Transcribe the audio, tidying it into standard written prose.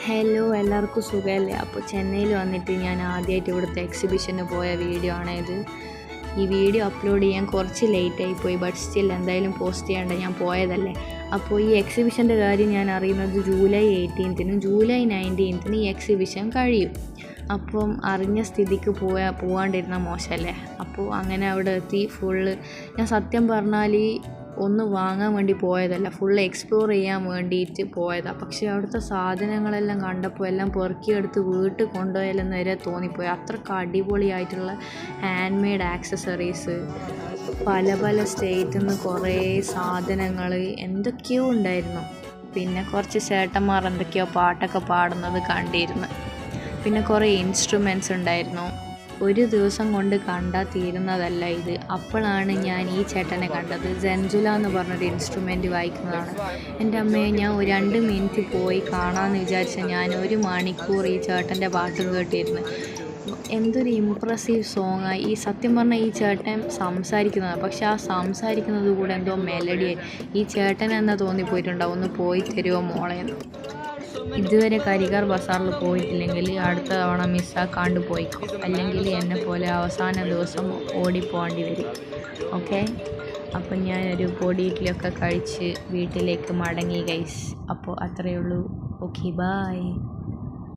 Hello, എല്ലാവർക്കും സുഖമല്ലേ? അപ്പോൾ ചെന്നൈയിൽ വന്നിട്ട് ഞാൻ ആദ്യമായിട്ട് ഇവിടുത്തെ എക്സിബിഷന് പോയ വീഡിയോ ആണിത്. ഈ വീഡിയോ അപ്ലോഡ് ചെയ്യാൻ കുറച്ച് ലേറ്റായി പോയി, ബട്ട് സ്റ്റിൽ എന്തായാലും പോസ്റ്റ് ചെയ്യേണ്ട, ഞാൻ പോയതല്ലേ. അപ്പോൾ ഈ എക്സിബിഷൻ്റെ കാര്യം ഞാൻ അറിയുന്നത് ജൂലൈ 18-നും ജൂലൈ 19-നും ഈ എക്സിബിഷൻ കഴിയും. അപ്പം അറിഞ്ഞ സ്ഥിതിക്ക് പോകാണ്ടിരുന്ന മോശമല്ലേ. അപ്പോൾ അങ്ങനെ അവിടെ എത്തി. ഞാൻ സത്യം പറഞ്ഞാൽ ഒന്ന് വാങ്ങാൻ വേണ്ടി പോയതല്ല, ഫുൾ എക്സ്പ്ലോർ ചെയ്യാൻ വേണ്ടിയിട്ട് പോയതാണ്. പക്ഷേ അവിടുത്തെ സാധനങ്ങളെല്ലാം കണ്ടപ്പോൾ എല്ലാം പെറുക്കിയെടുത്ത് വീട്ടിൽ കൊണ്ടുപോയാലെന്ന് വരെ തോന്നിപ്പോയി. അത്രയ്ക്ക് അടിപൊളിയായിട്ടുള്ള ഹാൻഡ് മെയ്ഡ് ആക്സസറീസ്, പല പല സ്റ്റേറ്റിൽ നിന്ന് കുറേ സാധനങ്ങൾ എന്തൊക്കെയോ ഉണ്ടായിരുന്നു. പിന്നെ കുറച്ച് ചേട്ടന്മാർ എന്തൊക്കെയോ പാട്ടൊക്കെ പാടുന്നത് കണ്ടിരുന്നു. പിന്നെ കുറേ ഇൻസ്ട്രുമെൻറ്റ്സ് ഉണ്ടായിരുന്നു. ഒരു ദിവസം കൊണ്ട് കണ്ടാൽ തീരുന്നതല്ല ഇത്. അപ്പോഴാണ് ഞാൻ ഈ ചേട്ടനെ കണ്ടത്. സെൻജുല എന്ന് പറഞ്ഞൊരു ഇൻസ്ട്രുമെൻറ്റ് വായിക്കുന്നതാണ്. എൻ്റെ അമ്മയെ ഞാൻ ഒരു 2 മിനിറ്റ് പോയി കാണാമെന്ന് വിചാരിച്ച ഞാൻ 1 മണിക്കൂർ ഈ ചേട്ടൻ്റെ പാട്ട് കേട്ടിരുന്നു. എന്തൊരു ഇമ്പ്രസീവ് സോങ്ങായി. ഈ സത്യം പറഞ്ഞാൽ ഈ ചേട്ടൻ സംസാരിക്കുന്നതാണ്, പക്ഷെ ആ സംസാരിക്കുന്നത് കൂടെ എന്തോ മെലഡിയായി. ഈ ചേട്ടൻ എന്നാ തോന്നിപ്പോയിട്ടുണ്ടാവും, ഒന്ന് പോയി തരുമോ മോളേന്ന്. ഇതുവരെ കരികാർ ബസാറിൽ പോയിട്ടില്ലെങ്കിൽ അടുത്ത തവണ മിസ്സാക്കാണ്ട് പോയിക്കോ, അല്ലെങ്കിൽ എന്നെ പോലെ അവസാന ദിവസം ഓടിപ്പോകേണ്ടി വരും. ഓക്കെ, അപ്പം ഞാനൊരു പൊടി ഇഡ്ഡലിയൊക്കെ കഴിച്ച് വീട്ടിലേക്ക് മടങ്ങി ഗൈസ്. അപ്പോൾ അത്രയേ ഉള്ളൂ. Okay, by.